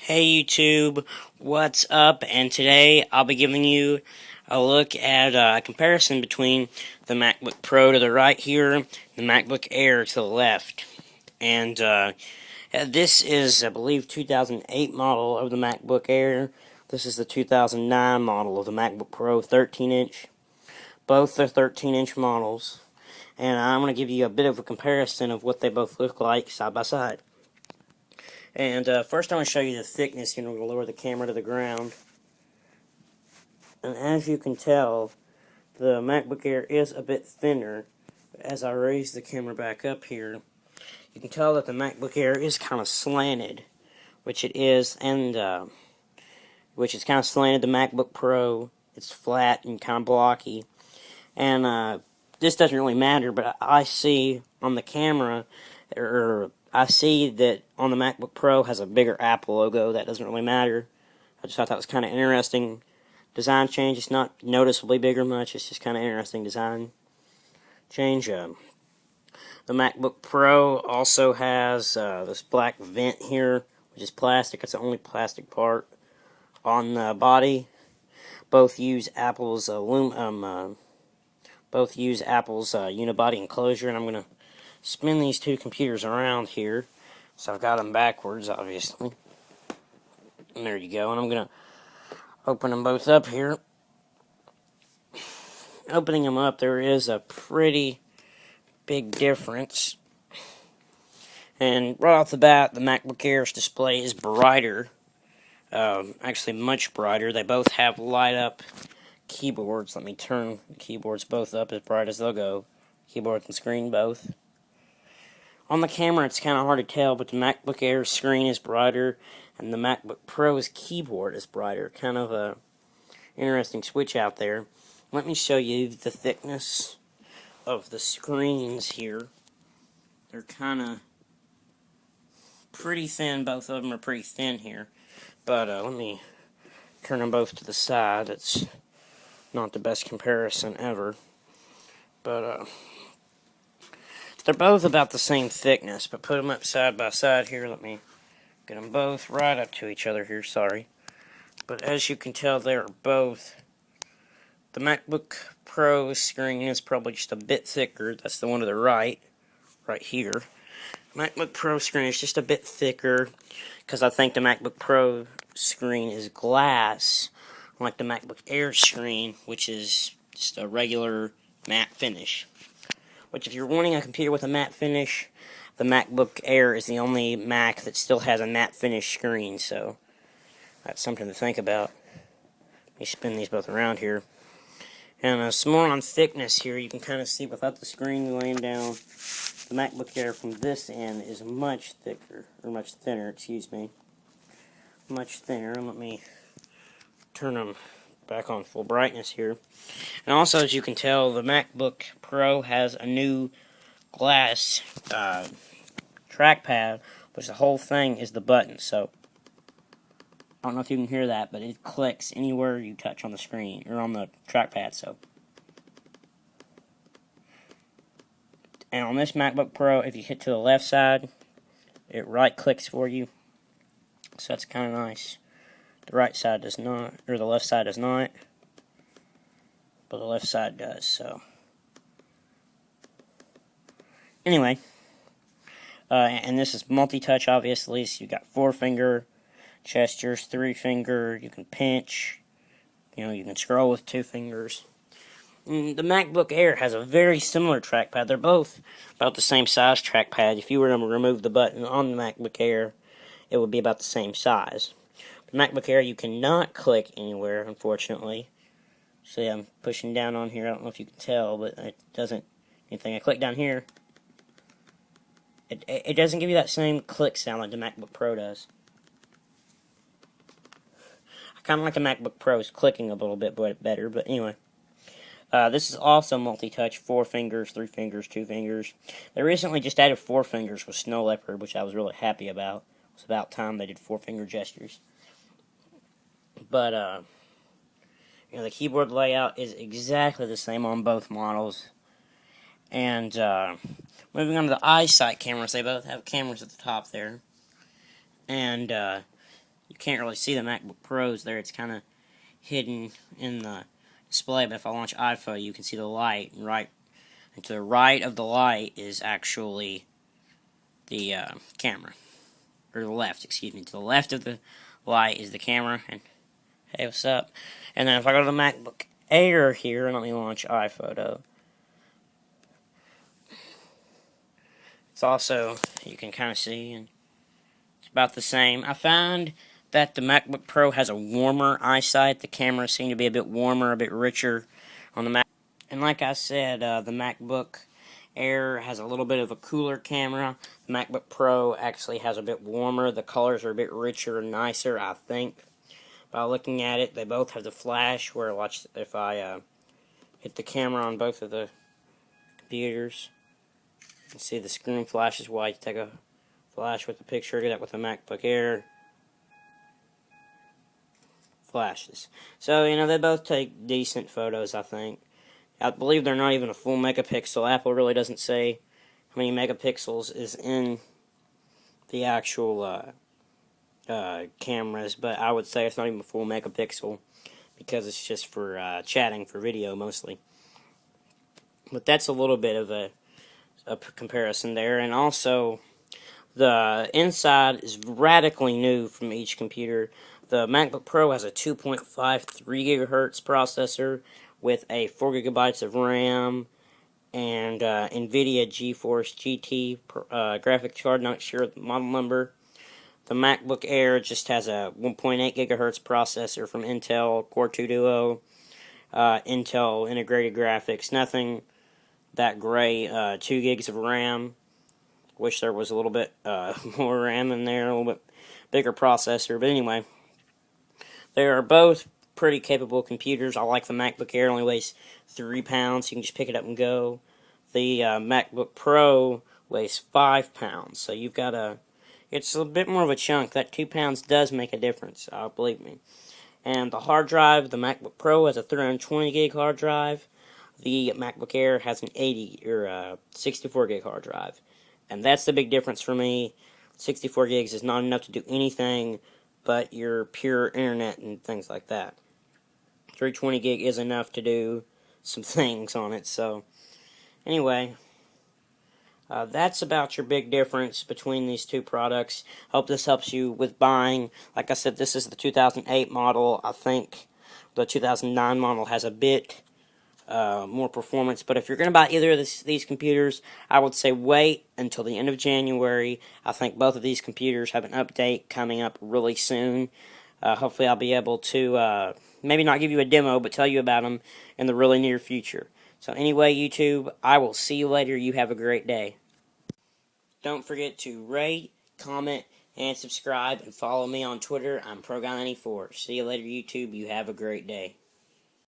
Hey YouTube, what's up? And today I'll be giving you a look at a comparison between the MacBook Pro to the right here, and the MacBook Air to the left. And this is, I believe, 2008 model of the MacBook Air. This is the 2009 model of the MacBook Pro 13-inch. Both are 13-inch models. And I'm going to give you a bit of a comparison of what they both look like side by side. And first I'm going to show you the thickness. I'm going to lower the camera to the ground. And as you can tell, the MacBook Air is a bit thinner. As I raise the camera back up here, you can tell that the MacBook Air is kind of slanted, which it is, and which is kind of slanted. The MacBook Pro, it's flat and kind of blocky. And this doesn't really matter, but I see on the camera, or I see that on the MacBook Pro has a bigger Apple logo. That doesn't really matter. I just thought that was kind of interesting design change. It's not noticeably bigger much. It's just kind of interesting design change. The MacBook Pro also has this black vent here, which is plastic. It's the only plastic part on the body. Both use Apple's unibody enclosure, and I'm going to spin these two computers around here. So I've got them backwards, obviously. And there you go. And I'm going to open them both up here. Opening them up, there is a pretty big difference. And right off the bat, the MacBook Air's display is brighter. Actually, much brighter. They both have light-up keyboards. Let me turn the keyboards both up as bright as they'll go. Keyboard and screen both. On the camera, it's kind of hard to tell, but the MacBook Air's screen is brighter, and the MacBook Pro's keyboard is brighter. Kind of a interesting switch out there. Let me show you the thickness of the screens here. They're kind of pretty thin. Both of them are pretty thin here. But let me turn them both to the side. It's not the best comparison ever. But they're both about the same thickness, but put them up side by side here. Let me get them both right up to each other here, sorry. But as you can tell, they're both... The MacBook Pro screen is probably just a bit thicker. That's the one to the right here. MacBook Pro screen is just a bit thicker, because I think the MacBook Pro screen is glass, like the MacBook Air screen, which is just a regular matte finish. Which, if you're wanting a computer with a matte finish, the MacBook Air is the only Mac that still has a matte finish screen, so that's something to think about. Let me spin these both around here. And some more on thickness here, you can kind of see without the screen laying down, the MacBook Air from this end is much thicker, or much thinner, excuse me. Much thinner. Let me turn them back on full brightness here. And also, as you can tell, the MacBook Pro has a new glass trackpad, which the whole thing is the button. So, I don't know if you can hear that, but it clicks anywhere you touch on the screen, or on the trackpad, so. And on this MacBook Pro, if you hit to the left side, it right-clicks for you. So that's kind of nice. The right side does not, or the left side does not, but the left side does, so. Anyway, and this is multi-touch, obviously, so you got 4-finger gestures, 3-finger, you can pinch, you can scroll with 2 fingers. And the MacBook Air has a very similar trackpad. They're both about the same size trackpad. If you were to remove the button on the MacBook Air, it would be about the same size. The MacBook Air, you cannot click anywhere, unfortunately. So yeah, I'm pushing down on here. I don't know if you can tell, but it doesn't anything. I click down here. It doesn't give you that same click sound like the MacBook Pro does. I kind of like the MacBook Pro's clicking a little bit better, but anyway. This is also multi-touch, 4 fingers, 3 fingers, 2 fingers. They recently just added 4 fingers with Snow Leopard, which I was really happy about. It was about time they did 4-finger gestures. But, the keyboard layout is exactly the same on both models. And, moving on to the eyesight cameras, they both have cameras at the top there. And, you can't really see the MacBook Pros there. It's kind of hidden in the display, but if I launch iPhoto, you can see the light, and to the right of the light is actually the camera, or the left, excuse me. To the left of the light is the camera, and hey, what's up? And then if I go to the MacBook Air here, and let me launch iPhoto, it's also, you can kind of see, and it's about the same. I found that the MacBook Pro has a warmer eyesight. The cameras seem to be a bit warmer, a bit richer on the Mac. And like I said, the MacBook Air has a little bit of a cooler camera. The MacBook Pro actually has a bit warmer. The colors are a bit richer and nicer, I think. By looking at it, they both have the flash, where watch if I hit the camera on both of the computers. You can see the screen flashes white. Take a flash with the picture, do that with the MacBook Air. Flashes. So, they both take decent photos, I think. I believe they're not even a full megapixel. Apple really doesn't say how many megapixels is in the actual cameras, but I would say it's not even a full megapixel because it's just for chatting, for video mostly. But that's a little bit of a comparison there. And also, the inside is radically new from each computer. The MacBook Pro has a 2.53 gigahertz processor with a 4 gigabytes of RAM and NVIDIA GeForce GT graphics card, not sure the model number. The MacBook Air just has a 1.8 gigahertz processor from Intel, Core 2 Duo, Intel integrated graphics, nothing that great, 2 gigs of RAM. Wish there was a little bit more RAM in there, a little bit bigger processor, but anyway. They are both pretty capable computers. I like the MacBook Air, only weighs 3 pounds. You can just pick it up and go. The MacBook Pro weighs 5 pounds, so you've got it's a bit more of a chunk. That 2 pounds does make a difference, believe me. And the hard drive, the MacBook Pro has a 320 gig hard drive. The MacBook Air has an 64 gig hard drive. And that's the big difference for me. 64 gigs is not enough to do anything but your pure internet and things like that. 320 gig is enough to do some things on it. So, anyway, that's about your big difference between these two products. Hope this helps you with buying. Like I said, this is the 2008 model. I think the 2009 model has a bit more performance, but if you're going to buy either of these computers, I would say wait until the end of January. I think both of these computers have an update coming up really soon. Hopefully I'll be able to maybe not give you a demo, but tell you about them in the really near future. So anyway, YouTube, I will see you later. You have a great day. Don't forget to rate, comment, and subscribe, and follow me on Twitter. I'm ProGuy94. See you later, YouTube. You have a great day.